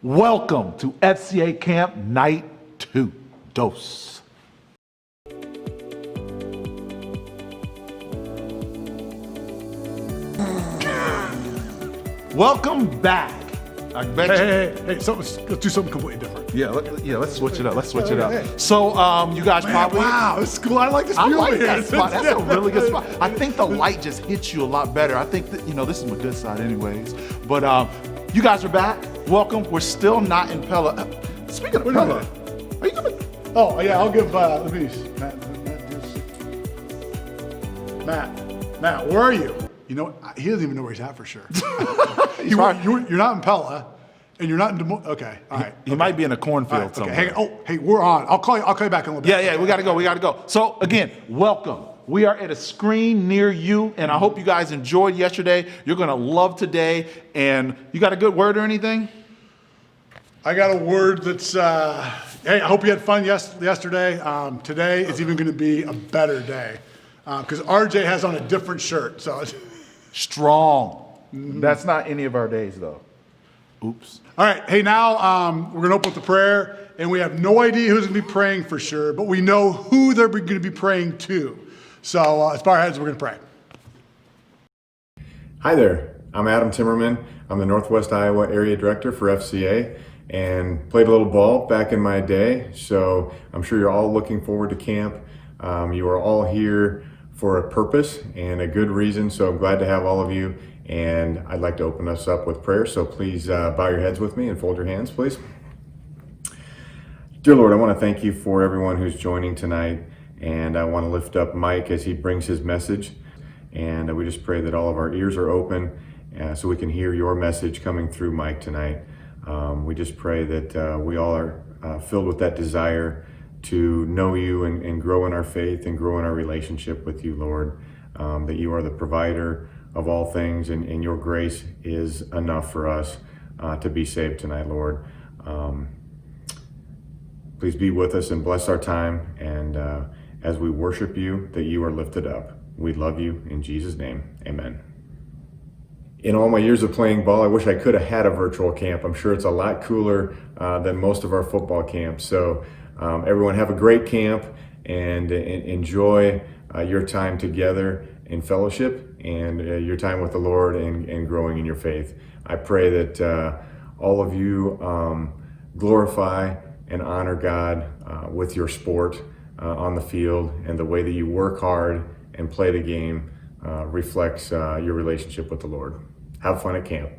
Welcome to FCA Camp Night 2. Dos. Welcome back. I bet Hey, so let's do something completely different. let's switch it up. So, you guys probably. Wow, this is cool. I like this view I like over here. that spot. That's a really good spot. I think the light just hits you a lot better. I think that, this is my good side anyways. But you guys are back. Welcome. We're still not in Pella. Speaking of Pella, are you gonna? Oh, yeah, I'll give, let me, Matt, where are you? You know, he doesn't even know where he's at for sure. You're not in Pella, and you're not in Des Moines. Okay, all right. He might be in a cornfield All right, somewhere. okay, hang on. Oh, hey, we're on. I'll call you back in a little bit. Yeah, we gotta go. So again, welcome. We are at a screen near you, and I hope you guys enjoyed yesterday. You're gonna love today. And you got a good word or anything? I got a word that's, hey, I hope you had fun yesterday. Today is even gonna be a better day. Because RJ has on a different shirt, so. Strong. That's not any of our days though. Oops. All right, hey, now we're going to open with the prayer, and we have no idea who's going to be praying for sure, but we know who they're going to be praying to. So let's bow our heads, we're going to pray. Hi there, I'm Adam Timmerman. I'm the Northwest Iowa Area Director for FCA and played a little ball back in my day, so I'm sure you're all looking forward to camp. You are all here for a purpose and a good reason, so I'm glad to have all of you. And I'd like to open us up with prayer, so please bow your heads with me and fold your hands, please. Dear Lord, I want to thank you for everyone who's joining tonight, and I want to lift up Mike as he brings his message, and we just pray that all of our ears are open so we can hear your message coming through Mike tonight. We just pray that we all are filled with that desire to know you and grow in our faith and grow in our relationship with you, Lord, that you are the provider of all things, and your grace is enough for us to be saved tonight, Lord. Please be with us and bless our time, and as we worship you, that you are lifted up. We love you in Jesus' name, amen. In all my years of playing ball, I wish I could have had a virtual camp. I'm sure it's a lot cooler than most of our football camps. So everyone have a great camp and enjoy your time together in fellowship and your time with the Lord and growing in your faith. I pray that all of you glorify and honor God with your sport on the field, and the way that you work hard and play the game reflects your relationship with the Lord. Have fun at camp.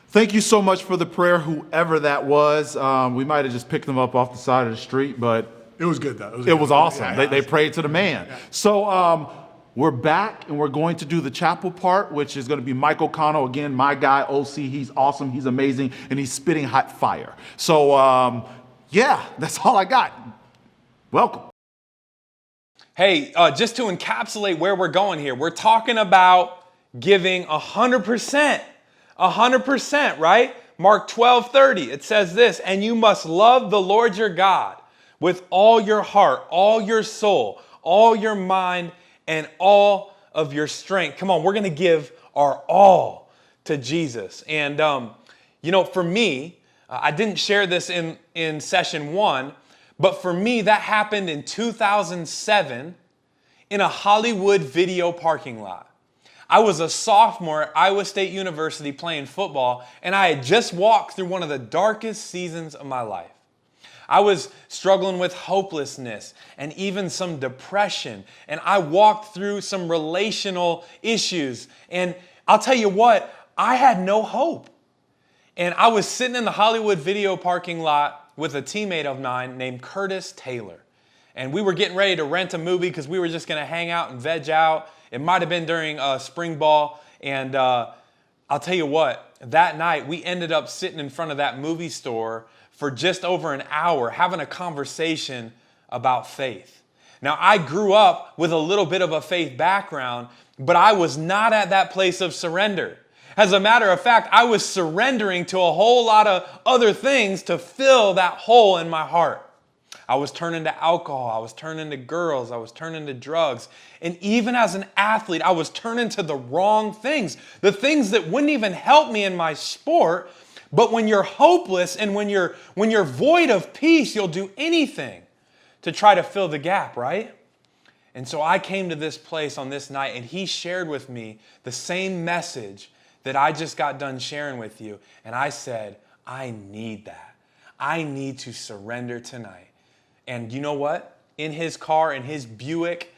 Thank you so much for the prayer, whoever that was. We might have just picked them up off the side of the street, but It was good, though. it was awesome. Yeah, They prayed to the man. Yeah. So we're back, and we're going to do the chapel part, which is going to be Mike O'Connell. Again, my guy, OC. He's awesome. He's amazing, and he's spitting hot fire. So, yeah, that's all I got. Welcome. Hey, just to encapsulate where we're going here, we're talking about giving 100%. 100%, right? Mark 12:30, it says this, and you must love the Lord your God with all your heart, all your soul, all your mind, and all of your strength. Come on, we're going to give our all to Jesus. And, for me, I didn't share this in session 1, but for me, that happened in 2007 in a Hollywood video parking lot. I was a sophomore at Iowa State University playing football, and I had just walked through one of the darkest seasons of my life. I was struggling with hopelessness and even some depression, and I walked through some relational issues. And I'll tell you what, I had no hope. And I was sitting in the Hollywood video parking lot with a teammate of mine named Curtis Taylor. And we were getting ready to rent a movie because we were just going to hang out and veg out. It might have been during spring ball. And I'll tell you what, that night we ended up sitting in front of that movie store for just over an hour having a conversation about faith. Now, I grew up with a little bit of a faith background, but I was not at that place of surrender. As a matter of fact, I was surrendering to a whole lot of other things to fill that hole in my heart. I was turning to alcohol, I was turning to girls, I was turning to drugs. And even as an athlete, I was turning to the wrong things. The things that wouldn't even help me in my sport, But when you're hopeless and when you're void of peace, you'll do anything to try to fill the gap, right? And so I came to this place on this night, and he shared with me the same message that I just got done sharing with you. And I said, I need that. I need to surrender tonight. And you know what? In his car, in his Buick,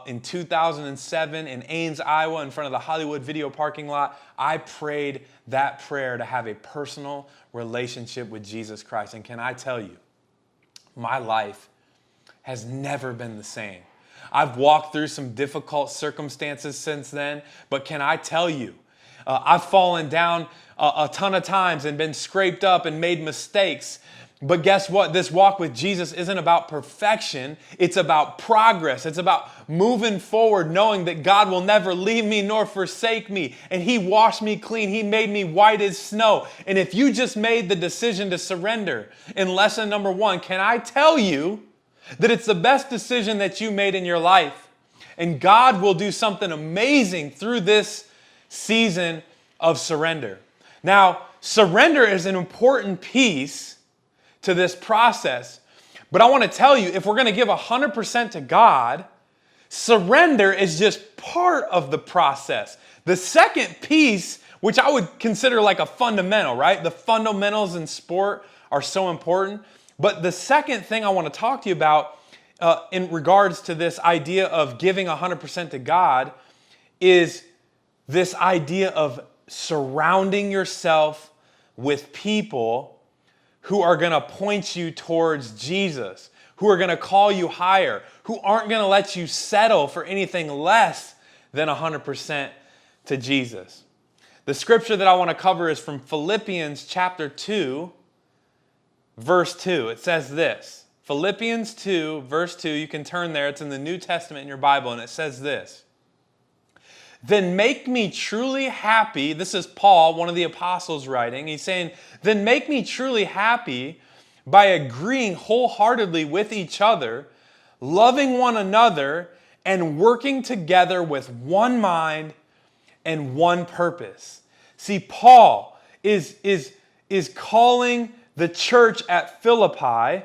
in 2007 in Ames, Iowa, in front of the Hollywood Video parking lot, I prayed that prayer to have a personal relationship with Jesus Christ. And can I tell you, my life has never been the same. I've walked through some difficult circumstances since then, but can I tell you, I've fallen down a ton of times and been scraped up and made mistakes. But guess what? This walk with Jesus isn't about perfection. It's about progress. It's about moving forward, knowing that God will never leave me nor forsake me. And he washed me clean. He made me white as snow. And if you just made the decision to surrender in lesson number 1, can I tell you that it's the best decision that you made in your life? And God will do something amazing through this season of surrender. Now, surrender is an important piece to this process. But I want to tell you, if we're going to give 100% to God, surrender is just part of the process. The second piece, which I would consider like a fundamental, right? The fundamentals in sport are so important. But the second thing I want to talk to you about in regards to this idea of giving 100% to God is this idea of surrounding yourself with people who are going to point you towards Jesus, who are going to call you higher, who aren't going to let you settle for anything less than 100% to Jesus. The scripture that I want to cover is from Philippians chapter 2, verse 2. It says this, Philippians 2, verse 2, you can turn there, it's in the New Testament in your Bible, and it says this, then make me truly happy. This is Paul, one of the apostles writing. He's saying, then make me truly happy by agreeing wholeheartedly with each other, loving one another, and working together with one mind and one purpose. See, Paul is calling the church at Philippi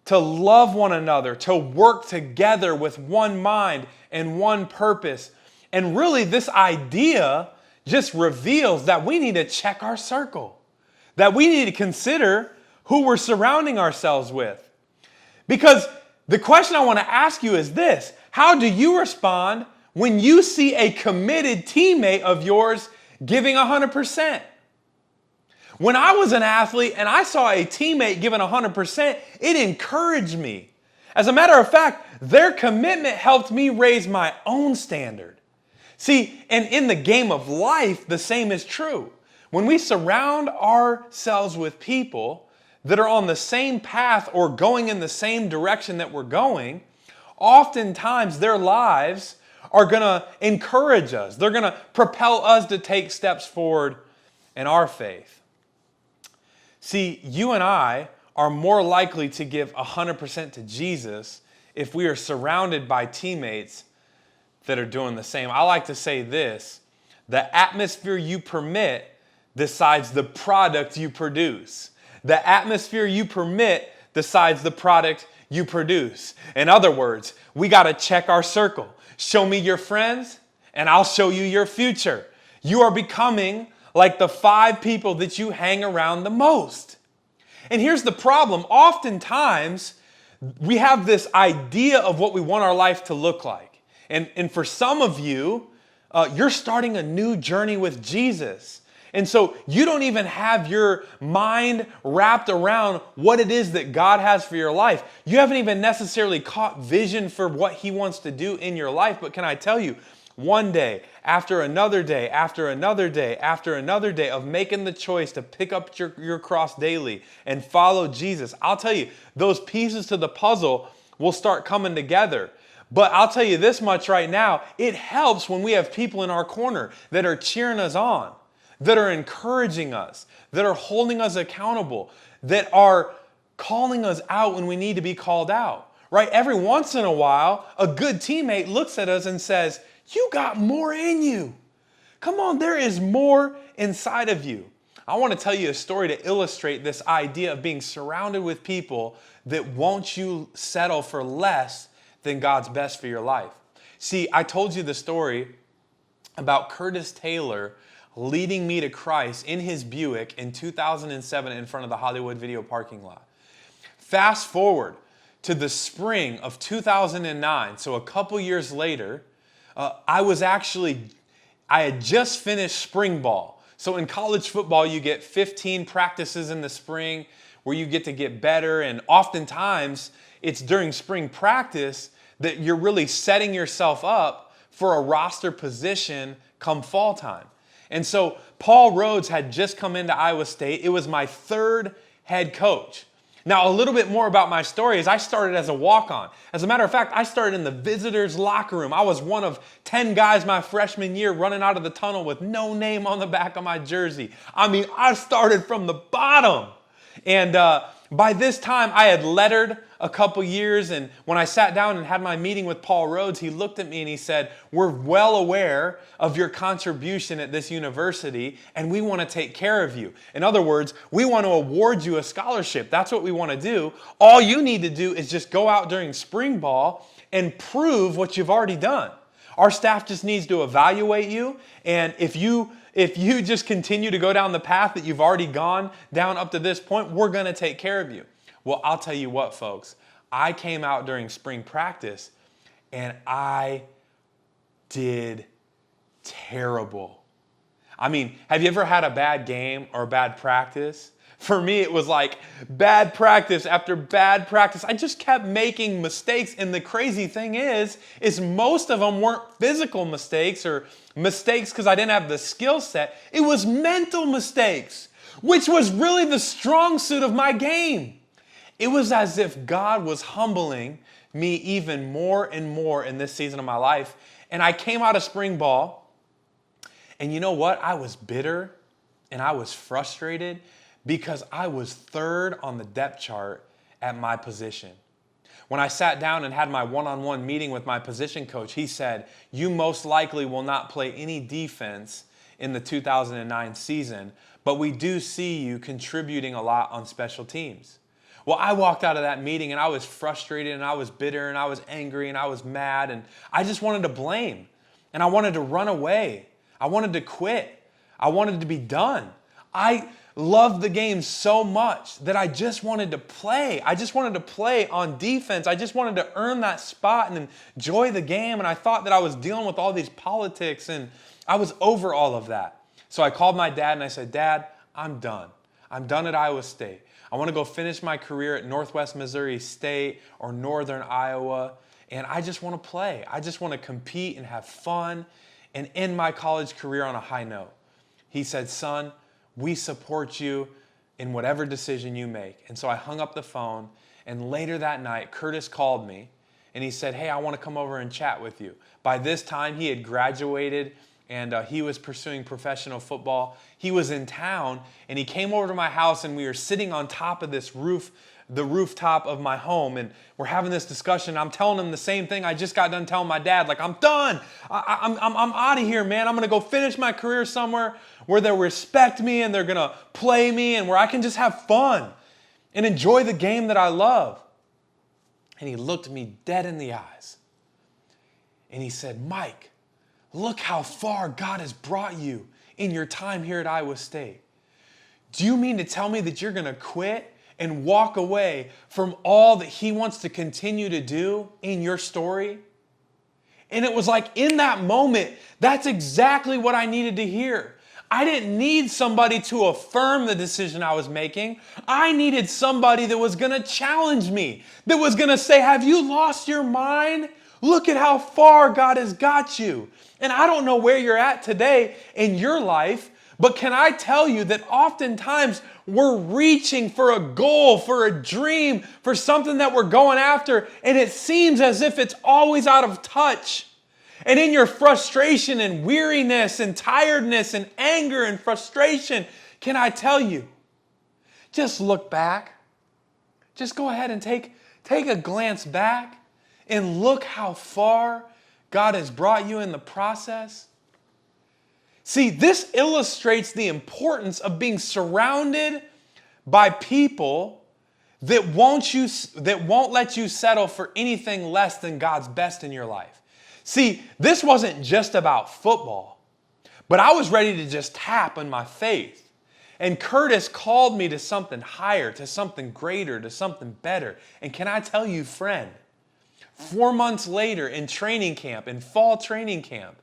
to love one another, to work together with one mind and one purpose. And really, this idea just reveals that we need to check our circle, that we need to consider who we're surrounding ourselves with. Because the question I want to ask you is this: how do you respond when you see a committed teammate of yours giving 100%? When I was an athlete and I saw a teammate giving 100%, it encouraged me. As a matter of fact, their commitment helped me raise my own standard. See, and in the game of life, the same is true. When we surround ourselves with people that are on the same path or going in the same direction that we're going, oftentimes their lives are going to encourage us. They're going to propel us to take steps forward in our faith. See, you and I are more likely to give 100% to Jesus if we are surrounded by teammates that are doing the same. I like to say this: the atmosphere you permit decides the product you produce. The atmosphere you permit decides the product you produce. In other words, we got to check our circle. Show me your friends, and I'll show you your future. You are becoming like the 5 people that you hang around the most. And here's the problem. Oftentimes, we have this idea of what we want our life to look like. And for some of you, you're starting a new journey with Jesus. And so you don't even have your mind wrapped around what it is that God has for your life. You haven't even necessarily caught vision for what he wants to do in your life. But can I tell you, one day, after another day, after another day, after another day of making the choice to pick up your cross daily and follow Jesus, I'll tell you, those pieces to the puzzle will start coming together. But I'll tell you this much right now, it helps when we have people in our corner that are cheering us on, that are encouraging us, that are holding us accountable, that are calling us out when we need to be called out, right? Every once in a while, a good teammate looks at us and says, you got more in you. Come on, there is more inside of you. I want to tell you a story to illustrate this idea of being surrounded with people that won't you settle for less than God's best for your life. See, I told you the story about Curtis Taylor leading me to Christ in his Buick in 2007 in front of the Hollywood Video parking lot. Fast forward to the spring of 2009, so a couple years later, I had just finished spring ball. So in college football, you get 15 practices in the spring where you get to get better, and oftentimes it's during spring practice that you're really setting yourself up for a roster position come fall time. And so Paul Rhodes had just come into Iowa State. It was my third head coach. Now, a little bit more about my story is I started as a walk-on. As a matter of fact, I started in the visitors' locker room. I was one of 10 guys my freshman year running out of the tunnel with no name on the back of my jersey. I mean, I started from the bottom. And by this time, I had lettered a couple years, and when I sat down and had my meeting with Paul Rhodes, he looked at me and he said, "We're well aware of your contribution at this university, and we want to take care of you. In other words, we want to award you a scholarship. That's what we want to do. All you need to do is just go out during spring ball and prove what you've already done. Our staff just needs to evaluate you, and if you just continue to go down the path that you've already gone down up to this point, we're going to take care of you." Well, I'll tell you what, folks. I came out during spring practice, and I did terrible. I mean, have you ever had a bad game or a bad practice? For me, it was like bad practice after bad practice. I just kept making mistakes, and the crazy thing is most of them weren't physical mistakes or mistakes because I didn't have the skill set. It was mental mistakes, which was really the strong suit of my game. It was as if God was humbling me even more and more in this season of my life. And I came out of spring ball, and you know what? I was bitter and I was frustrated because I was third on the depth chart at my position. When I sat down and had my one-on-one meeting with my position coach, he said, "You most likely will not play any defense in the 2009 season, but we do see you contributing a lot on special teams." Well, I walked out of that meeting and I was frustrated and I was bitter and I was angry and I was mad and I just wanted to blame and I wanted to run away. I wanted to quit. I wanted to be done. I loved the game so much that I just wanted to play. I just wanted to play on defense. I just wanted to earn that spot and enjoy the game. And I thought that I was dealing with all these politics and I was over all of that. So I called my dad and I said, "Dad, I'm done. I'm done at Iowa State. I want to go finish my career at Northwest Missouri State or Northern Iowa, and I just want to play. I just want to compete and have fun and end my college career on a high note." He said, "Son, we support you in whatever decision you make." And so I hung up the phone, and later that night, Curtis called me, and he said, "Hey, I want to come over and chat with you." By this time, he had graduated, and he was pursuing professional football. He was in town, and he came over to my house, and we were sitting on top of this roof, the rooftop of my home, and we're having this discussion. I'm telling him the same thing I just got done telling my dad. Like, I'm done. I'm out of here, man. I'm going to go finish my career somewhere where they'll respect me and they're going to play me and where I can just have fun and enjoy the game that I love. And he looked me dead in the eyes, and he said, "Mike, look how far God has brought you in your time here at Iowa State. Do you mean to tell me that you're going to quit and walk away from all that He wants to continue to do in your story?" And it was like in that moment, that's exactly what I needed to hear. I didn't need somebody to affirm the decision I was making. I needed somebody that was going to challenge me, that was going to say, "Have you lost your mind? Look at how far God has got you." And I don't know where you're at today in your life, but can I tell you that oftentimes we're reaching for a goal, for a dream, for something that we're going after, and it seems as if it's always out of touch. And in your frustration and weariness and tiredness and anger and frustration, can I tell you, just look back. Just go ahead and take a glance back and look how far God has brought you in the process. See, this illustrates the importance of being surrounded by people that won't let you settle for anything less than God's best in your life. See, this wasn't just about football, but I was ready to just tap on my faith. And Curtis called me to something higher, to something greater, to something better. And can I tell you, friend, 4 months later in training camp, in fall training camp,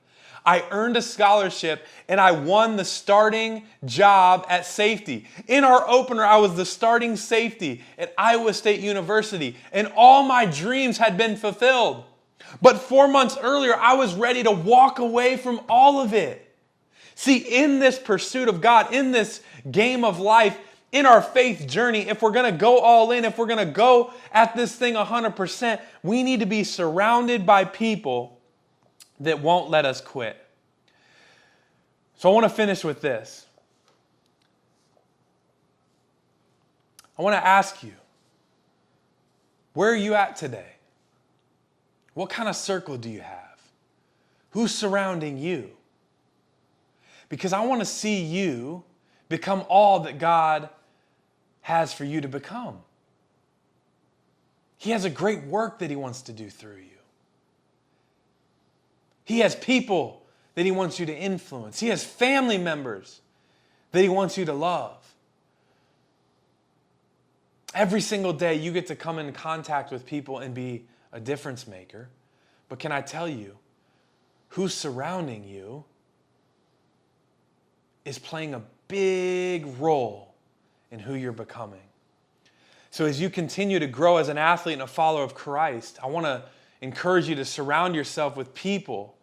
I earned a scholarship and I won the starting job at safety. In our opener, I was the starting safety at Iowa State University, and all my dreams had been fulfilled. But 4 months earlier, I was ready to walk away from all of it. See, in this pursuit of God, in this game of life, in our faith journey, if we're going to go all in, if we're going to go at this thing 100%, we need to be surrounded by people that won't let us quit. So I want to finish with this. I want to ask you, where are you at today? What kind of circle do you have? Who's surrounding you? Because I want to see you become all that God has for you to become. He has a great work that He wants to do through you. He has people that He wants you to influence. He has family members that He wants you to love. Every single day you get to come in contact with people and be a difference maker. But can I tell you, who's surrounding you is playing a big role in who you're becoming. So as you continue to grow as an athlete and a follower of Christ, I want to encourage you to surround yourself with people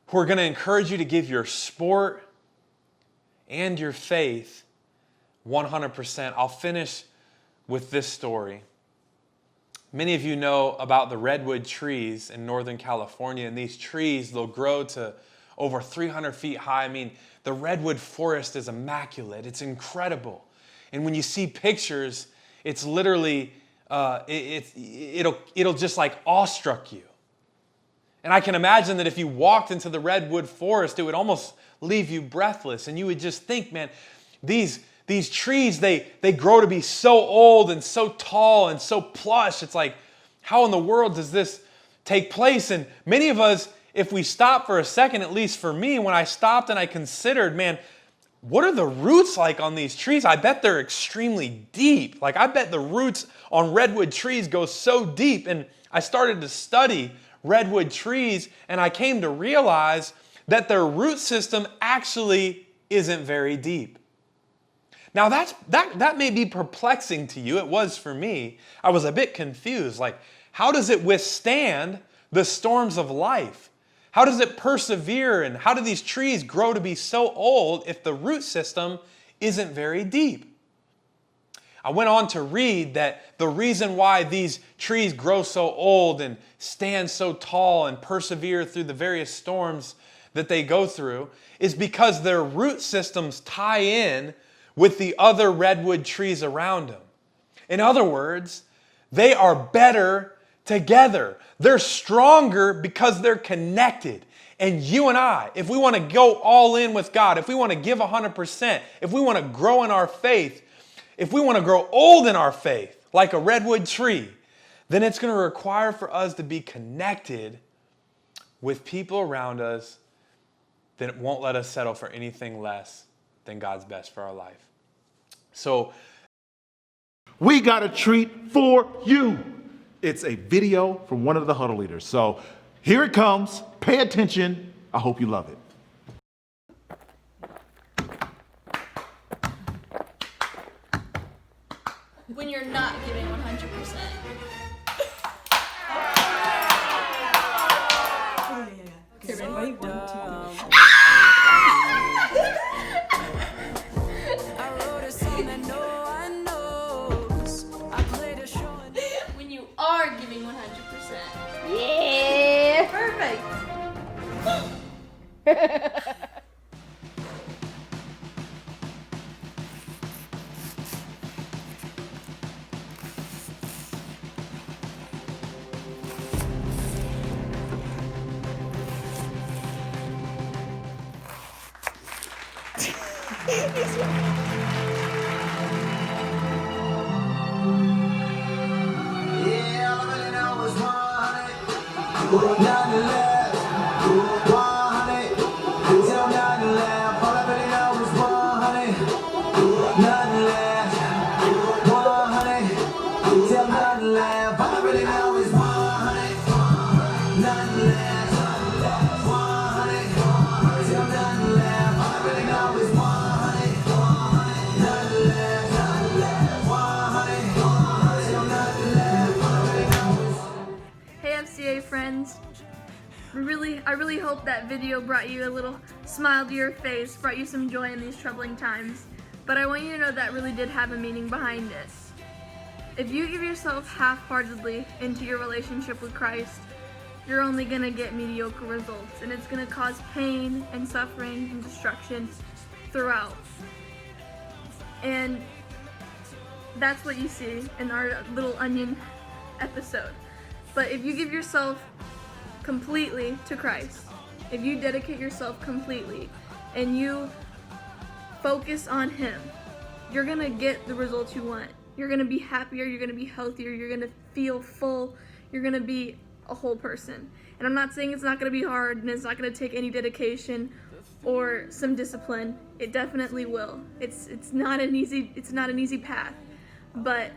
who are going to encourage you to give your sport and your faith 100%. I'll finish with this story. Many of you know about the redwood trees in Northern California, and these trees, they'll grow to over 300 feet high. I mean, the redwood forest is immaculate. It's incredible. And when you see pictures, it's literally, it'll just like awestruck you. And I can imagine that if you walked into the redwood forest, it would almost leave you breathless. And you would just think, man, these trees, they grow to be so old and so tall and so plush. It's like, how in the world does this take place? And many of us, if we stop for a second, at least for me, when I stopped and I considered, man, what are the roots like on these trees? I bet they're extremely deep. Like, I bet the roots on redwood trees go so deep. And I started to study redwood trees, and I came to realize that their root system actually isn't very deep. Now that may be perplexing to you. It was for me. I was a bit confused. Like, how does it withstand the storms of life? How does it persevere? And how do these trees grow to be so old if the root system isn't very deep? I went on to read that the reason why these trees grow so old and stand so tall and persevere through the various storms that they go through is because their root systems tie in with the other redwood trees around them. In other words, they are better together. They're stronger because they're connected. And you and I, if we want to go all in with God, if we want to give 100%, if we want to grow in our faith, if we want to grow old in our faith, like a redwood tree, then it's going to require for us to be connected with people around us that won't let us settle for anything less than God's best for our life. So, we got a treat for you. It's a video from one of the huddle leaders. So here it comes. Pay attention. I hope you love it. When you're not giving 100%. Okay, ready? 1, 2, 3. When you are giving 100%. Yeah! Perfect. Hey FCA friends, I really hope that video brought you a little smile to your face, brought you some joy in these troubling times. But I want you to know that really did have a meaning behind it. If you give yourself half-heartedly into your relationship with Christ, you're only going to get mediocre results, and it's going to cause pain and suffering and destruction throughout. And that's what you see in our little onion episode. But if you give yourself completely to Christ, if you dedicate yourself completely and you focus on Him, you're gonna get the results you want. You're gonna be happier, you're gonna be healthier, you're gonna feel full, you're gonna be a whole person. And I'm not saying it's not gonna be hard and it's not gonna take any dedication or some discipline. It definitely will. It's not an easy path, but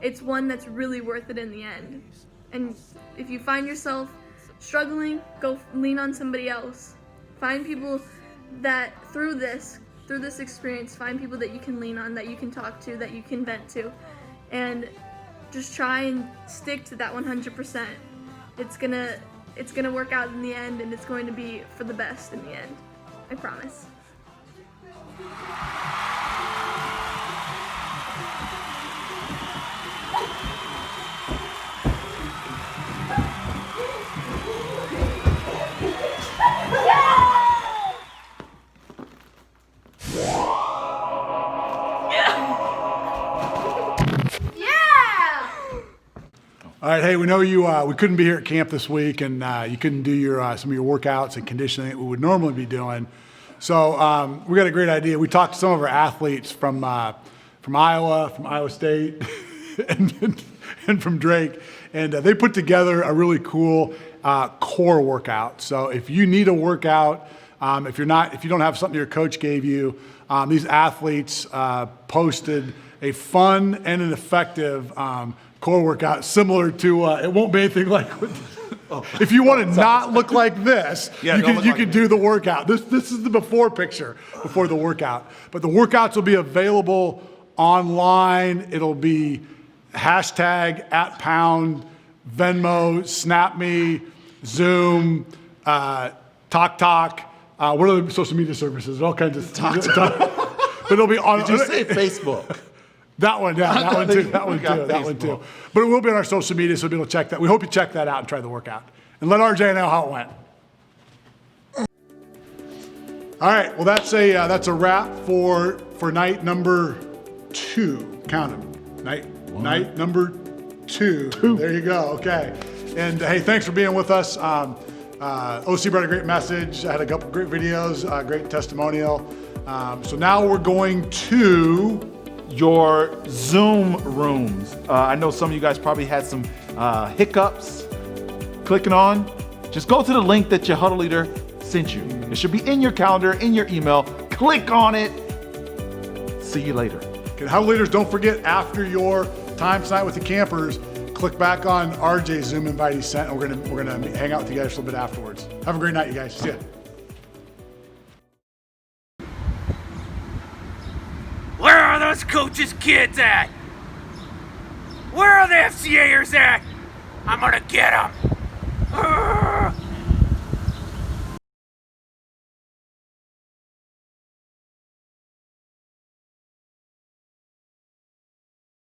it's one that's really worth it in the end. And if you find yourself struggling, go lean on somebody else. Find people that through this experience, find people that you can lean on, that you can talk to, that you can vent to, and just try and stick to that 100%. It's gonna work out in the end, and it's going to be for the best in the end. I promise. All right, hey, we know you. We couldn't be here at camp this week, and you couldn't do your some of your workouts and conditioning that we would normally be doing. So we got a great idea. We talked to some of our athletes from Iowa, from Iowa State, and from Drake, and they put together a really cool core workout. So if you need a workout, if you don't have something your coach gave you, these athletes posted a fun and an effective core workout similar to, it won't be anything like, if you want to not look like this, Yeah, you can do the workout. This is the before picture, before the workout. But the workouts will be available online. It'll be hashtag @pound, Venmo, SnapMe, Zoom, TokTok. What are the social media services? All kinds of stuff. But it'll be on. Did you say Facebook? That one, yeah, that one too, that one We got too, that one too. Facebook. But it will be on our social media, so be able to check that. We hope you check that out and try the workout. And let RJ know how it went. All right, well that's a wrap for night number 2. Count them. Night number 2. There you go. Okay. And hey, thanks for being with us. OC brought a great message. I had a couple great videos, great testimonial. So now we're going to Your Zoom rooms. I know some of you guys probably had some hiccups clicking on. Just go to the link that your huddle leader sent you. It should be in your calendar, in your email. Click on it. See you later. Okay, huddle leaders, don't forget after your time tonight with the campers, click back on RJ's Zoom invite he sent, and we're gonna hang out with you guys a little bit afterwards. Have a great night, you guys. See ya. Where are those coaches' kids at? Where are the FCA'ers at? I'm gonna get them.